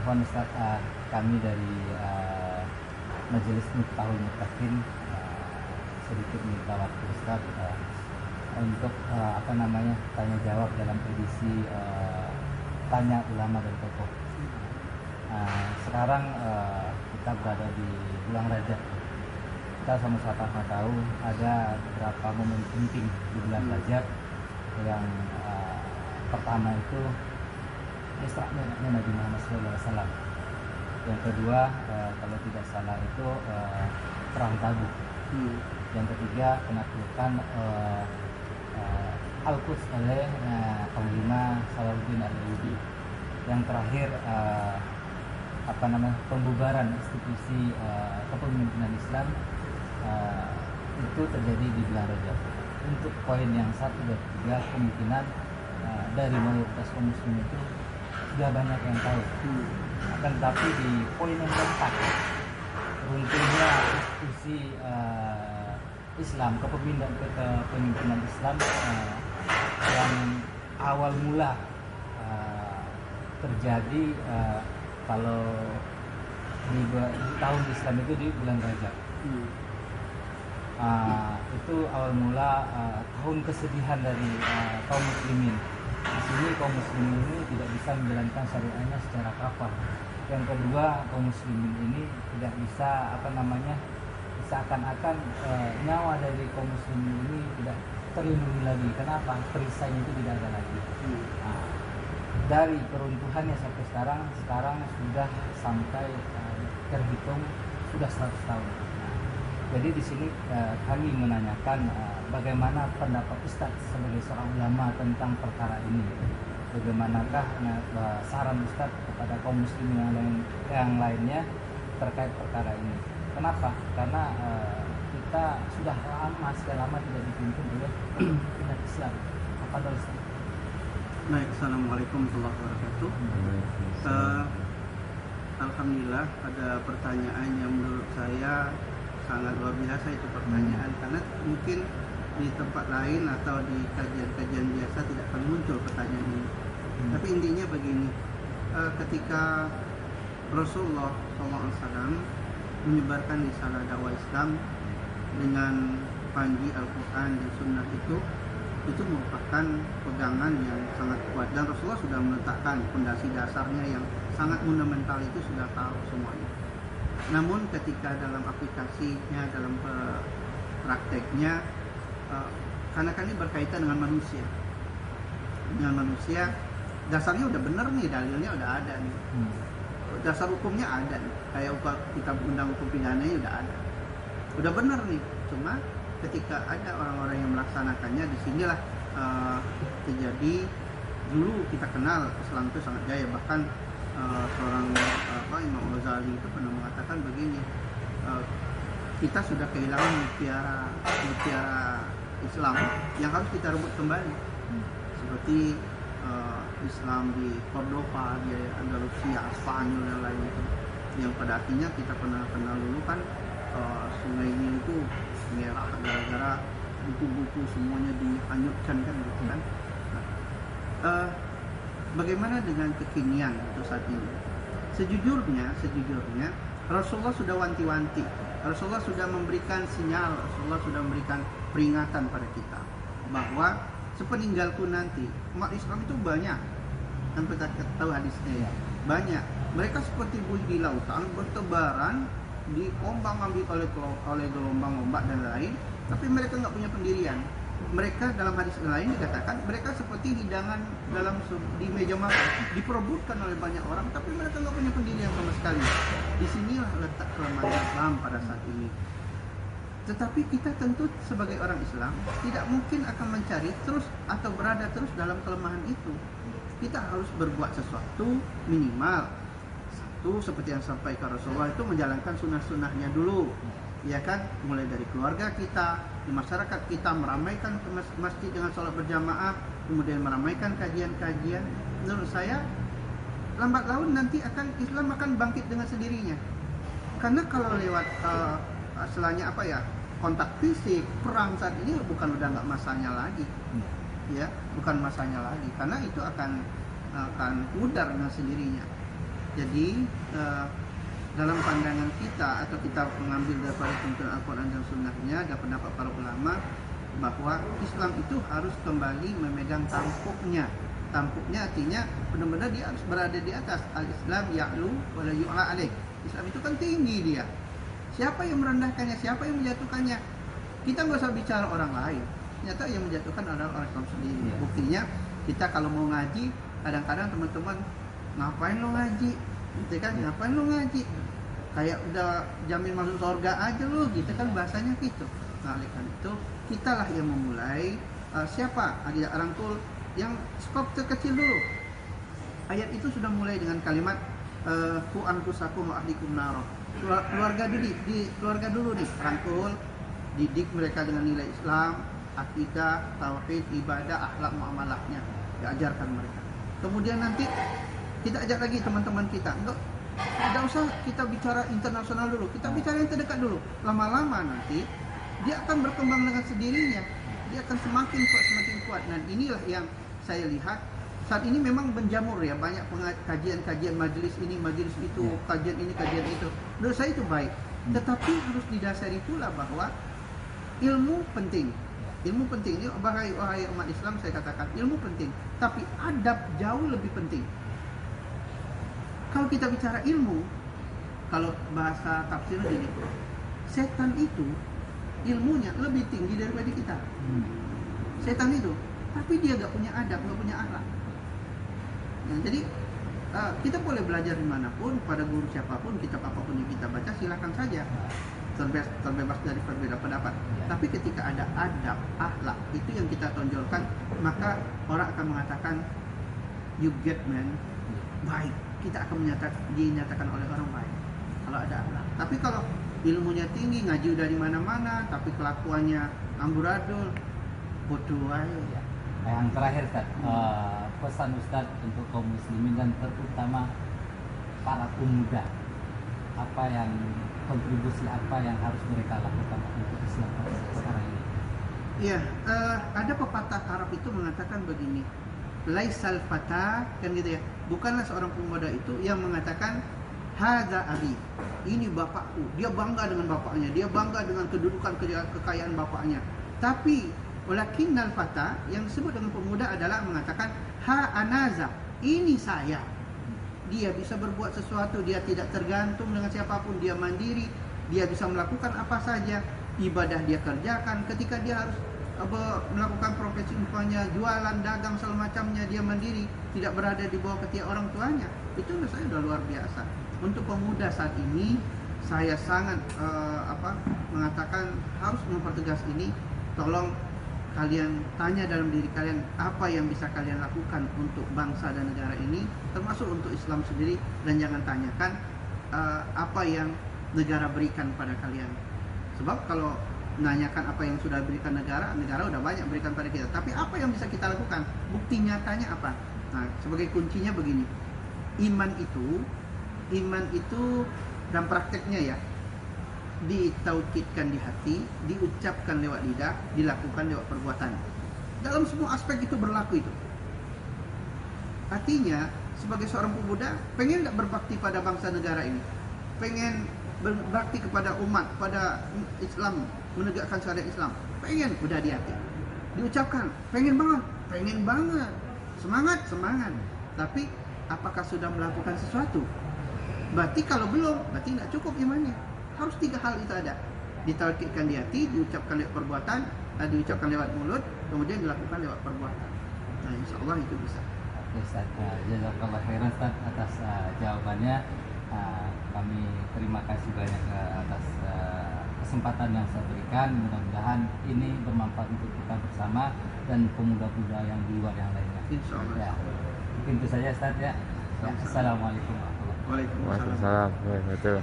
Afwan Ustaz, kami dari Majelis Miftahul Mutakin sedikit minta waktu Ustaz untuk tanya jawab dalam edisi tanya ulama dan tokoh. Sekarang kita berada di bulan Rajab. Kita sama-sama tahu ada beberapa momen penting di bulan Rajab. Yang pertama itu Isra Mi'rajnya Nabi Muhammad SAW. Yang kedua, kalau tidak salah itu perang Tabuk. Yang ketiga, penaklukan Al-Quds oleh Panglima Salahuddin Al-Ayyubi. Yang terakhir, pembubaran institusi kepemimpinan Islam itu terjadi di bulan Rajab. Untuk poin yang 1 dan 3, kemungkinan dari mayoritas kaum muslim itu sudah banyak yang tahu. Akan tetapi di poin yang keempat, runtuhnya institusi Islam, kepemimpinan Islam yang awal mula terjadi kalau di tahun Islam itu di bulan Rajab. Itu awal mula tahun kesedihan dari kaum muslimin. Di sini kaum muslimin ini tidak bisa menjalankan syariatnya secara kafah. Yang kedua, kaum muslimin ini tidak bisa seakan-akan nyawa dari kaum muslimin ini tidak terlindungi lagi. Kenapa? Perisainya itu tidak ada lagi. Dari peruntuhannya sampai sekarang sudah sampai terhitung sudah 100 tahun. Jadi di sini kami menanyakan bagaimana pendapat Ustadz sebagai seorang ulama tentang perkara ini. Bagaimanakah saran Ustadz kepada kaum muslimin yang lainnya terkait perkara ini? Kenapa? Karena kita sudah sekian lama tidak dipimpin oleh umat Islam. Apa dari Ustadz? Baik, assalamualaikum warahmatullahi wabarakatuh. Alhamdulillah, ada pertanyaan yang menurut saya sangat luar biasa itu pertanyaan, karena mungkin di tempat lain atau di kajian-kajian biasa tidak akan muncul pertanyaan ini. Tapi intinya begini, ketika Rasulullah SAW menyebarkan risalah dakwah Islam dengan panji Al-Quran dan Sunnah itu merupakan pegangan yang sangat kuat, dan Rasulullah sudah meletakkan fondasi dasarnya yang sangat fundamental, itu sudah tahu semuanya. Namun ketika dalam aplikasinya, dalam prakteknya, karena kan ini berkaitan dengan manusia, dasarnya udah bener nih, dalilnya udah ada nih, dasar hukumnya ada nih, kayak kitab undang hukum pidananya udah ada, udah bener nih. Cuma ketika ada orang-orang yang melaksanakannya, disinilah terjadi. Dulu kita kenal Islam itu sangat jaya, bahkan seorang Imam Ghazali itu pernah mengatakan begini, kita sudah kehilangan mutiara Islam yang harus kita rebut kembali, seperti Islam di Cordova, di Andalusia, Spanyol dan lain itu, yang pada artinya kita pernah kenal dulu kan sungai Nil itu merah gara-gara buku-buku semuanya dihanyutkan kan gitu kan. Bagaimana dengan kekinian untuk saat ini? Sejujurnya Rasulullah sudah wanti-wanti, Rasulullah sudah memberikan sinyal, Rasulullah sudah memberikan peringatan pada kita bahwa sepeninggalku nanti umat Islam itu banyak, dan kita tahu hadisnya ya, banyak. Mereka seperti buih di lautan, bertebaran, diombang-ambing oleh gelombang ombak dan lain, tapi mereka nggak punya pendirian. Mereka dalam hadis lain dikatakan mereka seperti hidangan di meja makan, diperebutkan oleh banyak orang, tapi mereka nggak punya pendirian sama sekali. Disinilah letak kelemahan Islam pada saat ini. Tetapi kita tentu sebagai orang Islam tidak mungkin akan mencari terus atau berada terus dalam kelemahan itu. Kita harus berbuat sesuatu, minimal satu, seperti yang sampaikan Rasulullah, itu menjalankan sunnah-sunnahnya dulu, ya kan, mulai dari keluarga kita, di masyarakat kita, meramaikan ke masjid dengan sholat berjamaah, kemudian meramaikan kajian-kajian. Menurut saya lambat laun nanti Islam akan bangkit dengan sendirinya. Karena kalau lewat kontak fisik, perang saat ini udah nggak masanya lagi, ya, bukan masanya lagi, karena itu akan pudar dengan sendirinya. Jadi dalam pandangan kita atau kita mengambil daripada tuntunan Al-Quran dan Sunnahnya dan pendapat para ulama bahwa Islam itu harus kembali memegang tampuknya. Tampuknya artinya benar-benar dia harus berada di atas. Al-Islam ya'lu wa la yu'la alaih. Islam itu kan tinggi dia. Siapa yang merendahkannya, siapa yang menjatuhkannya? Kita nggak usah bicara orang lain. Ternyata yang menjatuhkan adalah orang Islam sendiri. Buktinya kita kalau mau ngaji, kadang-kadang teman-teman, ngapain lo ngaji? Gitu kan, ngapain lo ngaji? Kayak udah jamin masuk surga aja lo, gitu kan bahasanya gitu. Nah, oleh karena itu, kitalah yang memulai. Siapa? Ada Arangkul yang skop terkecil dulu. Ayat itu sudah mulai dengan kalimat ku anfusakum wa ahlikum nar. Keluarga keluarga dulu nih, rangkul, didik mereka dengan nilai Islam, akidah, tauhid, ibadah, akhlak, muamalahnya, diajarkan mereka. Kemudian nanti kita ajak lagi teman-teman kita. Tidak usah kita bicara internasional dulu, kita bicara yang terdekat dulu. Lama-lama nanti dia akan berkembang dengan sendirinya. Dia akan semakin kuat. Dan inilah yang saya lihat saat ini memang menjamur ya, banyak kajian-kajian majelis ini, majelis itu, kajian ini, kajian itu. Menurut saya itu baik. Tetapi harus didasari pula bahwa ilmu penting. Ilmu penting. Ini wahai umat Islam saya katakan, ilmu penting. Tapi adab jauh lebih penting. Kalau kita bicara ilmu, kalau bahasa tafsir ini, setan itu ilmunya lebih tinggi daripada kita. Setan itu, tapi dia gak punya adab, gak punya akhlak. Nah, jadi kita boleh belajar dimanapun, pada guru siapapun, kitab apapun yang kita baca silakan saja, terbebas dari perbedaan pendapat. Tapi ketika ada adab, akhlak, itu yang kita tonjolkan, maka orang akan mengatakan you get man, baik. Kita akan dinyatakan oleh orang baik kalau ada akhlak. Tapi kalau ilmunya tinggi, ngaji dari mana-mana, tapi kelakuannya amburadul, bodoh aja. Yang terakhir Ustaz, pesan Ustaz untuk kaum muslimin dan terutama para pemuda, apa yang kontribusi apa yang harus mereka lakukan untuk Islam sekarang ini? Iya, ada pepatah Arab itu mengatakan begini, laisal fata, kan gitu ya, bukanlah seorang pemuda itu yang mengatakan hadza abi, ini bapakku, dia bangga dengan bapaknya, dia bangga dengan kedudukan kekayaan bapaknya. Tapi walakinnal fata, yang disebut dengan pemuda adalah mengatakan ha anaza, ini saya. Dia bisa berbuat sesuatu, dia tidak tergantung dengan siapapun, dia mandiri, dia bisa melakukan apa saja, ibadah dia kerjakan. Ketika dia harus melakukan profesi umpamanya jualan, dagang, segala macamnya, dia mandiri, tidak berada di bawah ketiak orang tuanya. Itu menurut saya sudah luar biasa. Untuk pemuda saat ini, saya sangat mengatakan harus mempertegas ini. Tolong kalian tanya dalam diri kalian, apa yang bisa kalian lakukan untuk bangsa dan negara ini, termasuk untuk Islam sendiri, dan jangan tanyakan apa yang negara berikan pada kalian. Sebab kalau menanyakan apa yang sudah berikan negara udah banyak berikan pada kita. Tapi apa yang bisa kita lakukan? Bukti nyatanya apa? Nah, sebagai kuncinya begini. Iman itu dan prakteknya ya, ditaukidkan di hati, diucapkan lewat lidah, dilakukan lewat perbuatan. Dalam semua aspek itu berlaku itu. Artinya, sebagai seorang pemuda, pengen nggak berbakti pada bangsa negara ini? Pengen berbakti kepada umat, pada Islam, menegakkan syariat Islam, pengen, udah di hati, diucapkan, pengen banget, semangat. Tapi apakah sudah melakukan sesuatu? Berarti kalau belum, berarti nggak cukup imannya. Harus 3 hal itu ada, ditaukidkan di hati, diucapkan lewat perbuatan, diucapkan lewat mulut, kemudian dilakukan lewat perbuatan. Nah, insya Allah itu bisa. Oke Ustaz, jazakallah khairan Ustaz atas jawabannya. Kami terima kasih banyak atas kesempatan yang saya berikan. Mudah-mudahan ini bermanfaat untuk kita bersama dan pemuda-pemuda yang di luar yang lainnya. Insya Allah. Ya, mungkin itu saja Ustaz ya. Assalamualaikum warahmatullahi wabarakatuh. Waalaikumsalam. Waalaikumsalam. Betul.